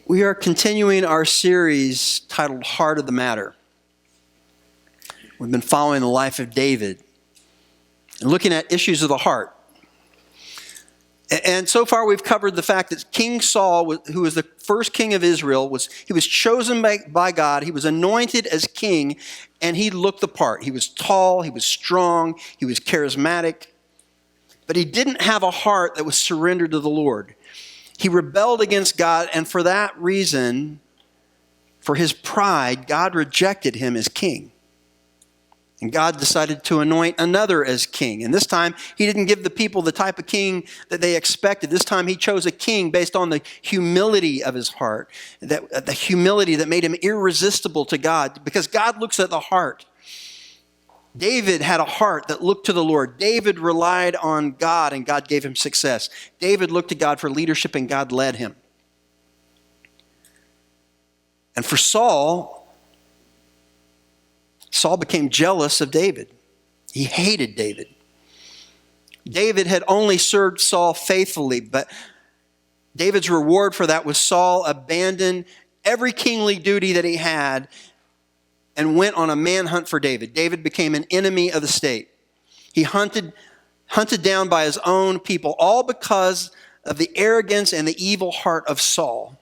We are continuing our series titled Heart of the Matter. We've been following the life of David and looking at issues of the heart. And so far we've covered the fact that King Saul, who was the first king of Israel, was chosen by God. He was anointed as king, and he looked the part. He was tall, he was strong, he was charismatic, but he didn't have a heart that was surrendered to the Lord. He rebelled against God, and for that reason, for his pride, God rejected him as king. And God decided to anoint another as king. And this time, he didn't give the people the type of king that they expected. This time, he chose a king based on the humility of his heart, the humility that made him irresistible to God, because God looks at the heart. David had a heart that looked to the Lord. David relied on God, and God gave him success. David looked to God for leadership, and God led him. And for Saul became jealous of David. He hated David. David had only served Saul faithfully, but David's reward for that was Saul abandoned every kingly duty that he had and went on a manhunt for David. David became an enemy of the state. He hunted down by his own people, all because of the arrogance and the evil heart of Saul.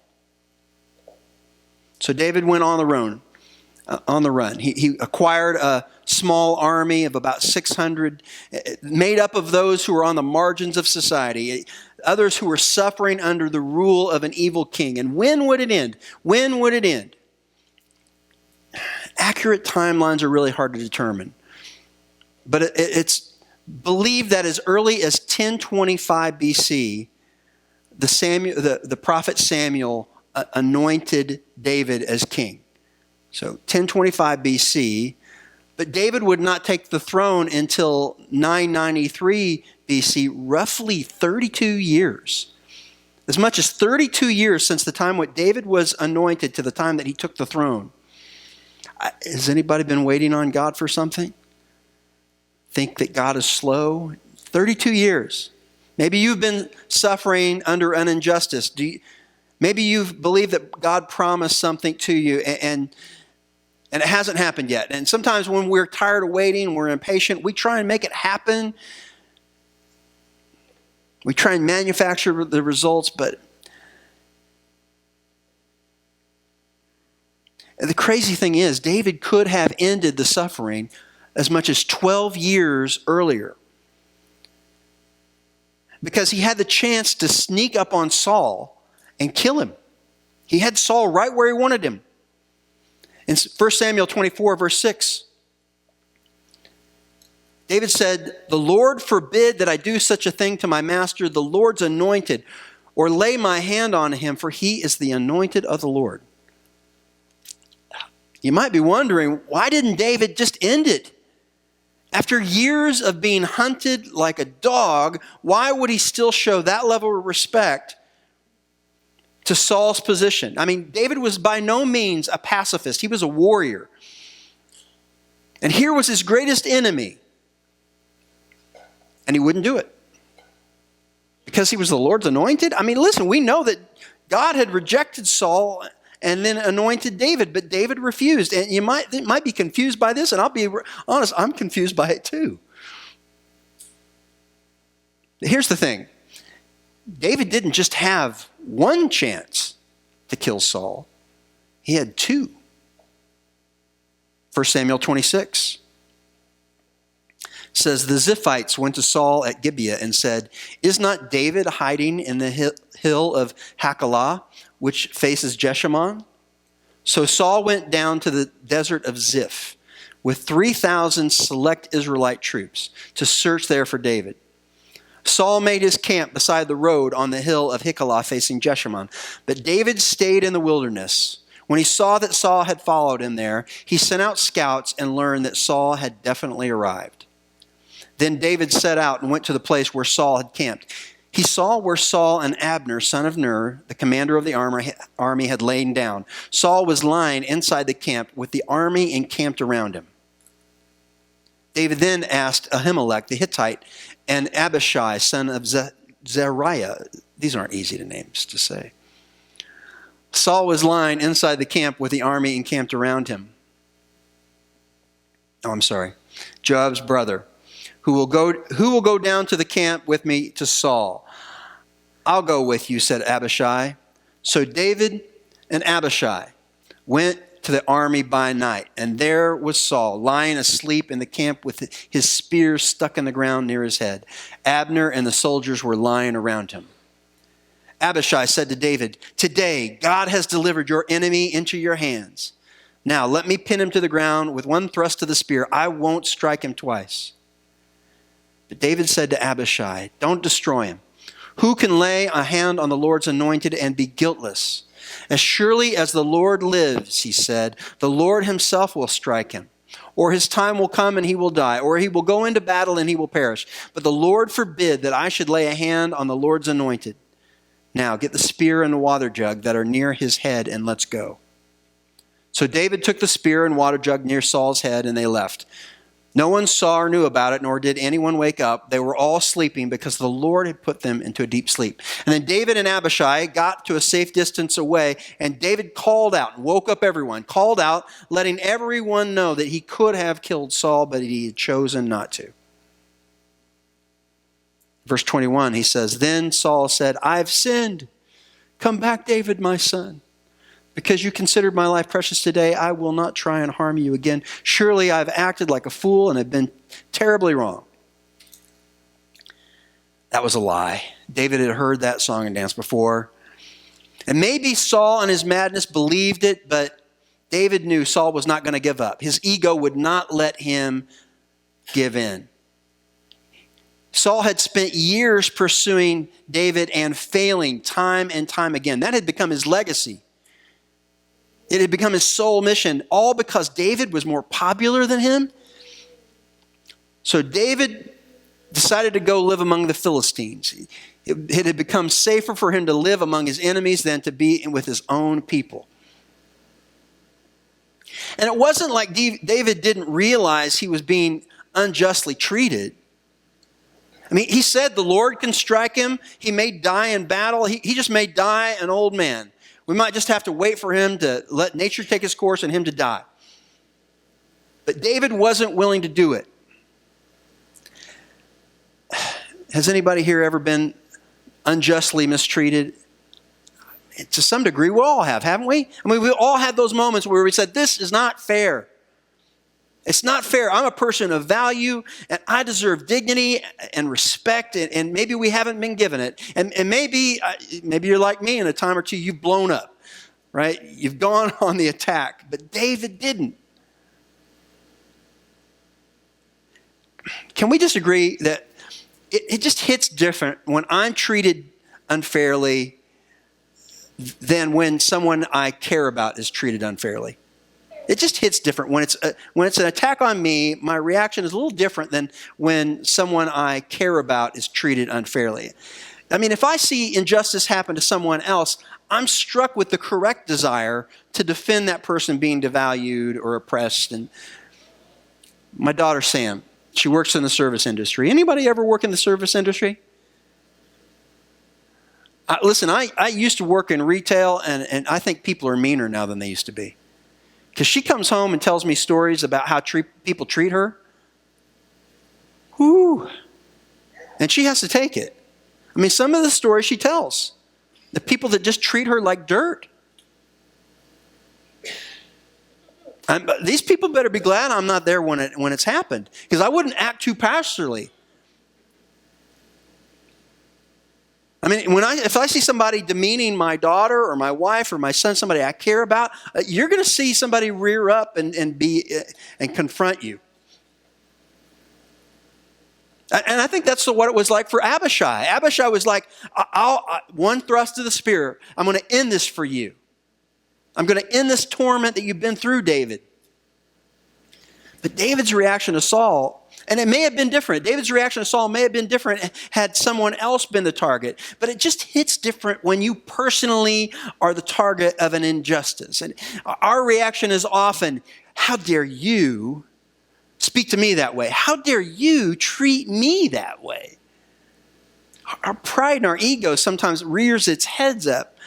So David went on the run. He acquired a small army of about 600, made up of those who were on the margins of society, others who were suffering under the rule of an evil king. And when would it end? When would it end? Accurate timelines are really hard to determine. But it's believed that as early as 1025 BC, the prophet Samuel anointed David as king. So 1025 BC, but David would not take the throne until 993 BC, roughly 32 years. As much as 32 years since the time when David was anointed to the time that he took the throne. Has anybody been waiting on God for something? Think that God is slow? 32 years. Maybe you've been suffering under an injustice. Maybe you've believed that God promised something to you and it hasn't happened yet. And sometimes when we're tired of waiting, we're impatient, we try and make it happen. We try and manufacture the results, but the crazy thing is, David could have ended the suffering as much as 12 years earlier, because he had the chance to sneak up on Saul and kill him. He had Saul right where he wanted him. In 1 Samuel 24, verse 6, David said, "The Lord forbid that I do such a thing to my master, the Lord's anointed, or lay my hand on him, for he is the anointed of the Lord." You might be wondering, why didn't David just end it? After years of being hunted like a dog, why would he still show that level of respect to Saul's position? I mean, David was by no means a pacifist. He was a warrior. And here was his greatest enemy. And he wouldn't do it. Because he was the Lord's anointed? I mean, listen, we know that God had rejected Saul and then anointed David, but David refused. And you might be confused by this, and I'll be honest, I'm confused by it too. Here's the thing. David didn't just have one chance to kill Saul. He had two. 1 Samuel 26 says, "The Ziphites went to Saul at Gibeah and said, 'Is not David hiding in the hill of Hachilah, which faces Jeshimon?' So Saul went down to the desert of Ziph with 3,000 select Israelite troops to search there for David. Saul made his camp beside the road on the hill of Hachilah facing Jeshimon. But David stayed in the wilderness. When he saw that Saul had followed him there, he sent out scouts and learned that Saul had definitely arrived. Then David set out and went to the place where Saul had camped. He saw where Saul and Abner, son of Ner, the commander of the army, had lain down. Saul was lying inside the camp with the army encamped around him. David then asked Ahimelech the Hittite and Abishai, son of Zeruiah, these aren't easy names to say, Saul was lying inside the camp with the army encamped around him. Oh, I'm sorry. Joab's brother, who will go down to the camp with me to Saul? I'll go with you, said Abishai. So David and Abishai went to the army by night, and there was Saul lying asleep in the camp with his spear stuck in the ground near his head. Abner and the soldiers were lying around him. Abishai said to David, today God has delivered your enemy into your hands. Now let me pin him to the ground with one thrust of the spear. I won't strike him twice. But David said to Abishai, don't destroy him. Who can lay a hand on the Lord's anointed and be guiltless? As surely as the Lord lives, he said, the Lord himself will strike him. Or his time will come and he will die. Or he will go into battle and he will perish. But the Lord forbid that I should lay a hand on the Lord's anointed. Now get the spear and the water jug that are near his head and let's go. So David took the spear and water jug near Saul's head and they left. No one saw or knew about it, nor did anyone wake up. They were all sleeping because the Lord had put them into a deep sleep. And then David and Abishai got to a safe distance away, and David called out and woke up everyone, called out, letting everyone know that he could have killed Saul, but he had chosen not to. Verse 21, he says, then Saul said, I've sinned. Come back, David, my son. Because you considered my life precious today, I will not try and harm you again. Surely I've acted like a fool and have been terribly wrong. That was a lie. David had heard that song and dance before. And maybe Saul in his madness believed it, but David knew Saul was not going to give up. His ego would not let him give in. Saul had spent years pursuing David and failing time and time again. That had become his legacy. It had become his sole mission, all because David was more popular than him. So David decided to go live among the Philistines. It had become safer for him to live among his enemies than to be with his own people. And it wasn't like David didn't realize he was being unjustly treated. I mean, he said the Lord can strike him. He may die in battle. He just may die an old man. We might just have to wait for him to let nature take its course and him to die. But David wasn't willing to do it. Has anybody here ever been unjustly mistreated? To some degree, we all have, haven't we? I mean, we all had those moments where we said, this is not fair. It's not fair. I'm a person of value, and I deserve dignity and respect, and maybe we haven't been given it. And maybe you're like me, in a time or two, you've blown up, right? You've gone on the attack, but David didn't. Can we just agree that it just hits different when I'm treated unfairly than when someone I care about is treated unfairly? It just hits different. When it's an attack on me, my reaction is a little different than when someone I care about is treated unfairly. I mean, if I see injustice happen to someone else, I'm struck with the correct desire to defend that person being devalued or oppressed. And my daughter, Sam, she works in the service industry. Anybody ever work in the service industry? Listen, I used to work in retail, and I think people are meaner now than they used to be. Because she comes home and tells me stories about how people treat her. Whoo. And she has to take it. I mean, some of the stories she tells, the people that just treat her like dirt. These people better be glad I'm not there when it's happened, because I wouldn't act too pastorally. I mean, if I see somebody demeaning my daughter or my wife or my son, somebody I care about, you're going to see somebody rear up and confront you. And I think that's what it was like for Abishai. Abishai was like, one thrust of the spear, I'm going to end this for you. I'm going to end this torment that you've been through, David. But David's reaction to Saul, and it may have been different. David's reaction to Saul may have been different had someone else been the target. But it just hits different when you personally are the target of an injustice. And our reaction is often, how dare you speak to me that way? How dare you treat me that way? Our pride and our ego sometimes rears its heads up.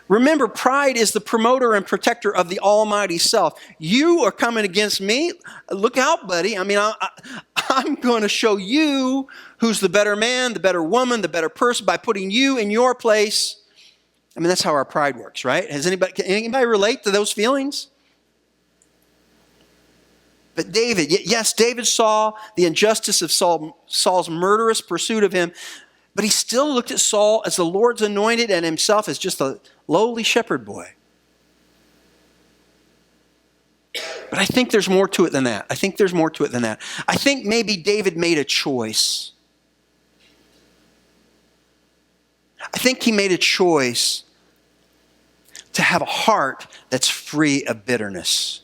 Remember, pride is the promoter and protector of the Almighty Self. You are coming against me. Look out, buddy. I mean, I'm going to show you who's the better man, the better woman, the better person by putting you in your place. I mean, that's how our pride works, right? Can anybody relate to those feelings? But David, yes, David saw the injustice of Saul's murderous pursuit of him, but he still looked at Saul as the Lord's anointed and himself as just a lowly shepherd boy. But I think there's more to it than that. I think maybe David made a choice. I think he made a choice to have a heart that's free of bitterness.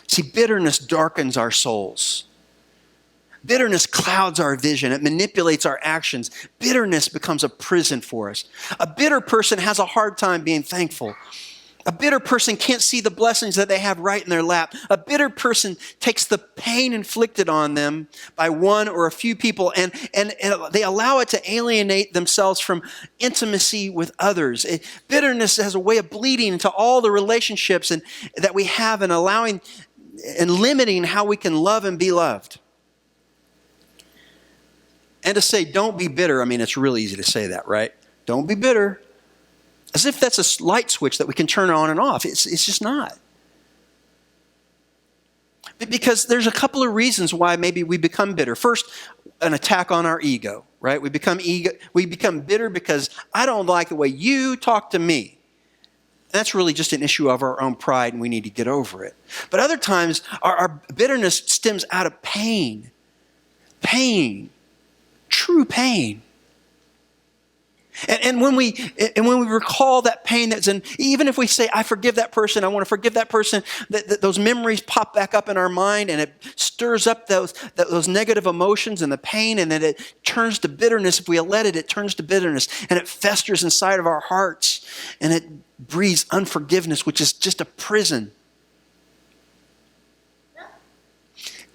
See, bitterness darkens our souls. Bitterness clouds our vision. It manipulates our actions. Bitterness becomes a prison for us. A bitter person has a hard time being thankful. A bitter person can't see the blessings that they have right in their lap. A bitter person takes the pain inflicted on them by one or a few people and they allow it to alienate themselves from intimacy with others. Bitterness has a way of bleeding into all the relationships that we have and allowing and limiting how we can love and be loved. And to say, don't be bitter, I mean, it's really easy to say that, right? Don't be bitter. As if that's a light switch that we can turn on and off. It's just not. Because there's a couple of reasons why maybe we become bitter. First, an attack on our ego, right? We become bitter because I don't like the way you talk to me. And that's really just an issue of our own pride, and we need to get over it. But other times, our bitterness stems out of pain. Pain. True pain. And when we recall that pain that's in, even if we say, I forgive that person, I want to forgive that person, those memories pop back up in our mind and it stirs up those negative emotions and the pain, and then it turns to bitterness. If we let it, it turns to bitterness and it festers inside of our hearts and it breeds unforgiveness, which is just a prison.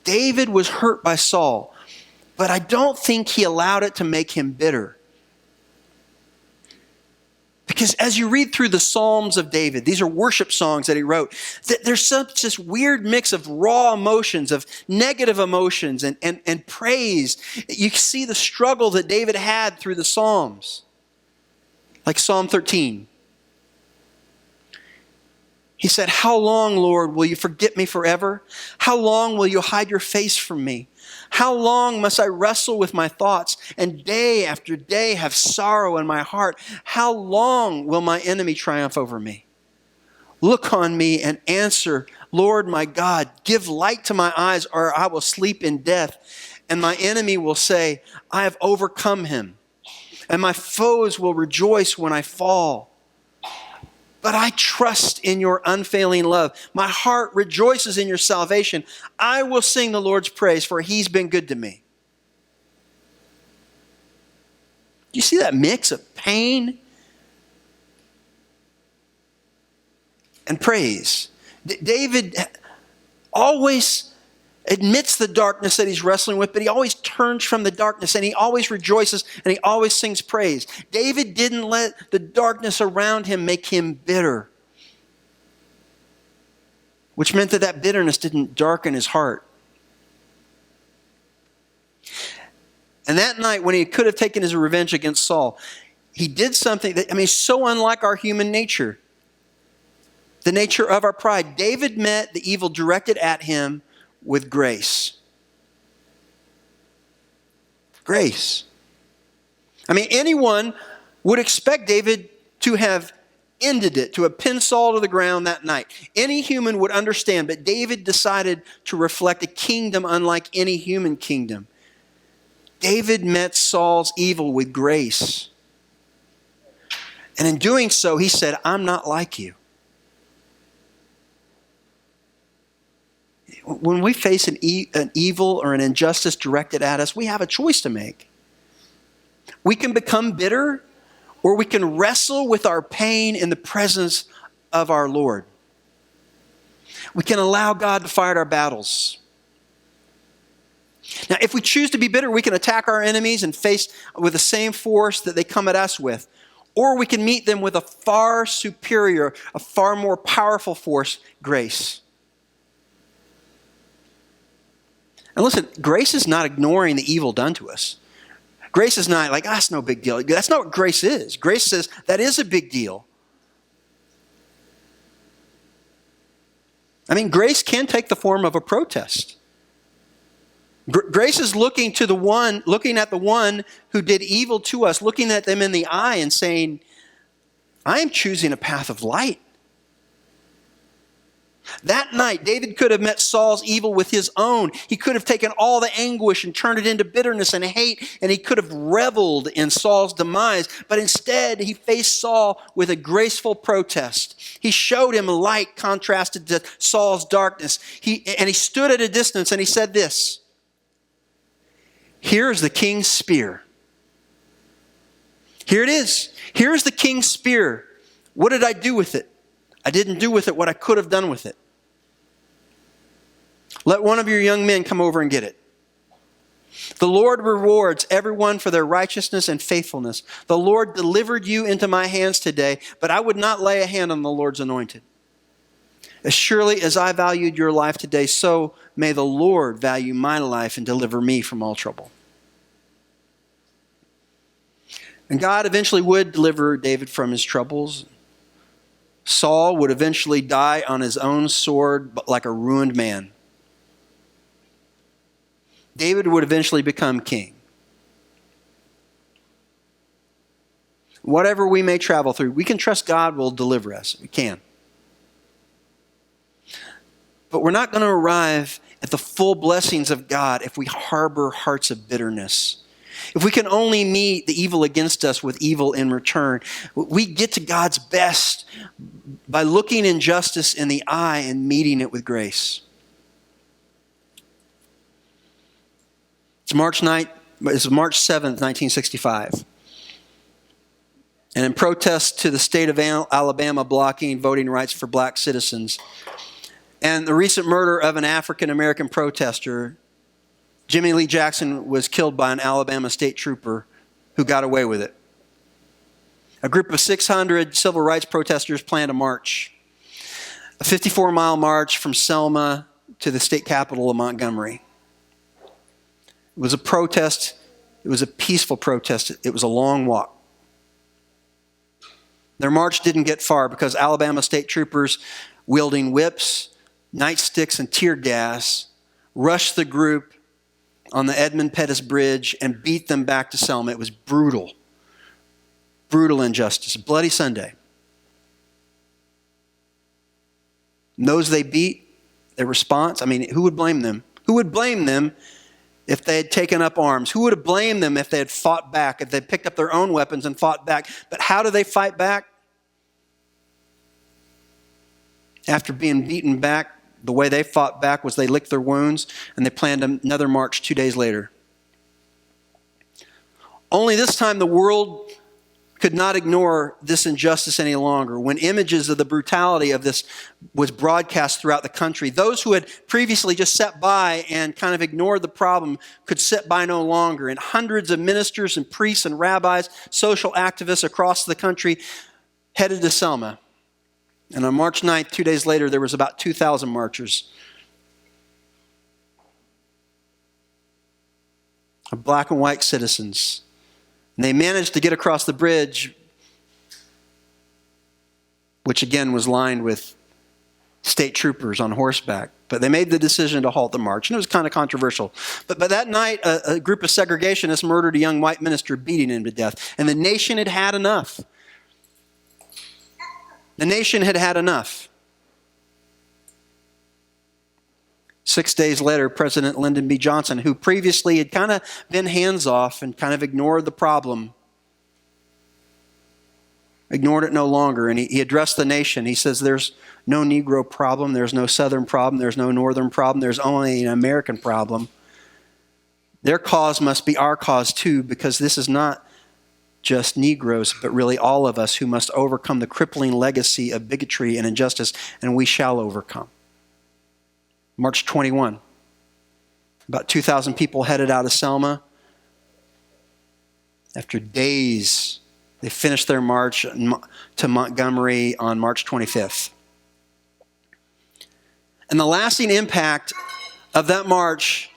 David was hurt by Saul, but I don't think he allowed it to make him bitter. Because as you read through the Psalms of David, these are worship songs that he wrote, there's such this weird mix of raw emotions, of negative emotions and praise. You see the struggle that David had through the Psalms. Like Psalm 13. He said, how long, Lord, will you forget me forever? How long will you hide your face from me? How long must I wrestle with my thoughts and day after day have sorrow in my heart? How long will my enemy triumph over me? Look on me and answer, Lord my God, give light to my eyes or I will sleep in death. And my enemy will say, I have overcome him. And my foes will rejoice when I fall. But I trust in your unfailing love. My heart rejoices in your salvation. I will sing the Lord's praise, for he's been good to me. Do you see that mix of pain and praise? David always admits the darkness that he's wrestling with, but he always turns from the darkness and he always rejoices and he always sings praise. David didn't let the darkness around him make him bitter, which meant that bitterness didn't darken his heart. And that night when he could have taken his revenge against Saul, he did something that, so unlike our human nature, the nature of our pride. David met the evil directed at him with grace. Grace. Anyone would expect David to have ended it, to have pinned Saul to the ground that night. Any human would understand, but David decided to reflect a kingdom unlike any human kingdom. David met Saul's evil with grace. And in doing so, he said, I'm not like you. When we face an evil or an injustice directed at us, we have a choice to make. We can become bitter, or we can wrestle with our pain in the presence of our Lord. We can allow God to fight our battles. Now, if we choose to be bitter, we can attack our enemies and face with the same force that they come at us with. Or we can meet them with a far superior, a far more powerful force, grace. And listen, grace is not ignoring the evil done to us. Grace is not like, that's no big deal. That's not what grace is. Grace says that is a big deal. I mean, grace can take the form of a protest. Grace is looking at the one who did evil to us, looking at them in the eye and saying, I am choosing a path of light. That night, David could have met Saul's evil with his own. He could have taken all the anguish and turned it into bitterness and hate, and he could have reveled in Saul's demise. But instead, he faced Saul with a graceful protest. He showed him light contrasted to Saul's darkness. He stood at a distance and he said this, "Here is the king's spear." Here it is. Here's the king's spear. What did I do with it? I didn't do with it what I could have done with it. Let one of your young men come over and get it. The Lord rewards everyone for their righteousness and faithfulness. The Lord delivered you into my hands today, but I would not lay a hand on the Lord's anointed. As surely as I valued your life today, so may the Lord value my life and deliver me from all trouble. And God eventually would deliver David from his troubles. Saul would eventually die on his own sword, but like a ruined man. David would eventually become king. Whatever we may travel through, we can trust God will deliver us. We can. But we're not going to arrive at the full blessings of God if we harbor hearts of bitterness. If we can only meet the evil against us with evil in return. We get to God's best by looking injustice in the eye and meeting it with grace. It's March 7th, 1965. And in protest to the state of Alabama blocking voting rights for black citizens and the recent murder of an African-American protester, Jimmy Lee Jackson was killed by an Alabama state trooper who got away with it. A group of 600 civil rights protesters planned a march, a 54-mile march from Selma to the state capital of Montgomery. It was a protest. It was a peaceful protest. It was a long walk. Their march didn't get far because Alabama state troopers wielding whips, nightsticks, and tear gas rushed the group on the Edmund Pettus Bridge and beat them back to Selma. It was brutal. Brutal injustice. Bloody Sunday. And those they beat, their response, who would blame them? Who would blame them if they had taken up arms? Who would have blamed them if they had fought back, if they picked up their own weapons and fought back? But how do they fight back? After being beaten back, the way they fought back was they licked their wounds and they planned another march 2 days later. Only this time the world could not ignore this injustice any longer. When images of the brutality of this was broadcast throughout the country, those who had previously just sat by and kind of ignored the problem could sit by no longer. And hundreds of ministers and priests and rabbis, social activists across the country headed to Selma. And on March 9th, 2 days later, there was about 2,000 marchers of black and white citizens. And they managed to get across the bridge, which again was lined with state troopers on horseback. But they made the decision to halt the march, and it was kind of controversial. But that night, a group of segregationists murdered a young white minister, beating him to death. And the nation had had enough. The nation had had enough. 6 days later, President Lyndon B. Johnson, who previously had kind of been hands-off and kind of ignored the problem, ignored it no longer, and he addressed the nation. He says, there's no Negro problem, there's no Southern problem, there's no Northern problem, there's only an American problem. Their cause must be our cause too, because this is not just Negroes, but really all of us who must overcome the crippling legacy of bigotry and injustice, and we shall overcome. March 21. About 2,000 people headed out of Selma. After days, they finished their march to Montgomery on March 25th. And the lasting impact of that march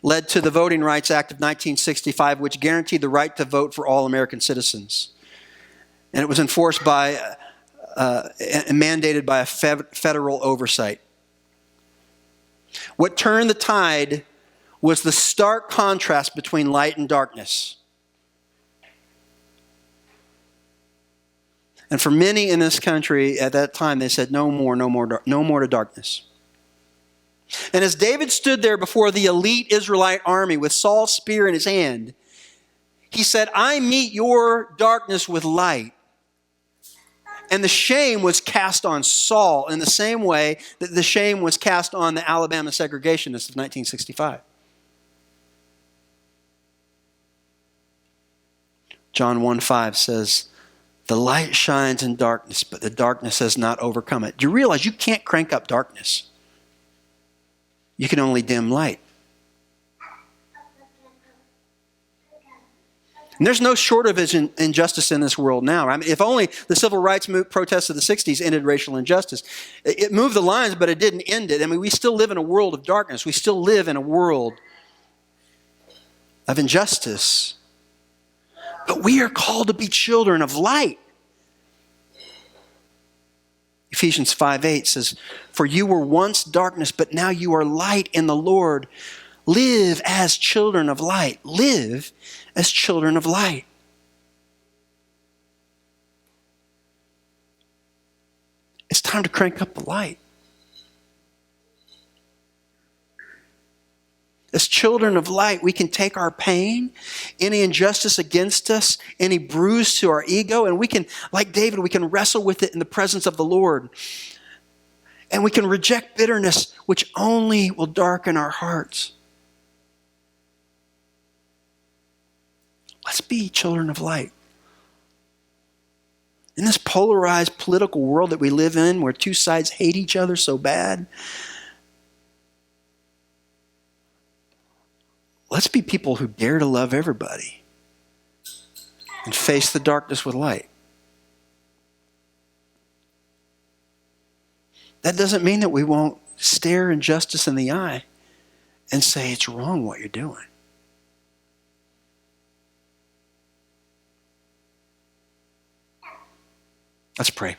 led to the Voting Rights Act of 1965, which guaranteed the right to vote for all American citizens. And it was enforced by and mandated by a federal oversight. What turned the tide was the stark contrast between light and darkness. And for many in this country at that time, they said, no more to darkness. And as David stood there before the elite Israelite army with Saul's spear in his hand, he said, I meet your darkness with light. And the shame was cast on Saul in the same way that the shame was cast on the Alabama segregationists of 1965. John 1:5 says, the light shines in darkness, but the darkness has not overcome it. Do you realize you can't crank up darkness? You can only dim light. And there's no shortage of injustice in this world now. I mean, if only the civil rights protests of the 60s ended racial injustice. It moved the lines, but it didn't end it. I mean, we still live in a world of darkness. We still live in a world of injustice. But we are called to be children of light. Ephesians 5:8 says, for you were once darkness, but now you are light in the Lord. Live as children of light. Live as children of light. It's time to crank up the light. As children of light, we can take our pain, any injustice against us, any bruise to our ego, and we can, like David, we can wrestle with it in the presence of the Lord. And we can reject bitterness, which only will darken our hearts. Let's be children of light. In this polarized political world that we live in, where two sides hate each other so bad, let's be people who dare to love everybody and face the darkness with light. That doesn't mean that we won't stare injustice in the eye and say it's wrong what you're doing. Let's pray.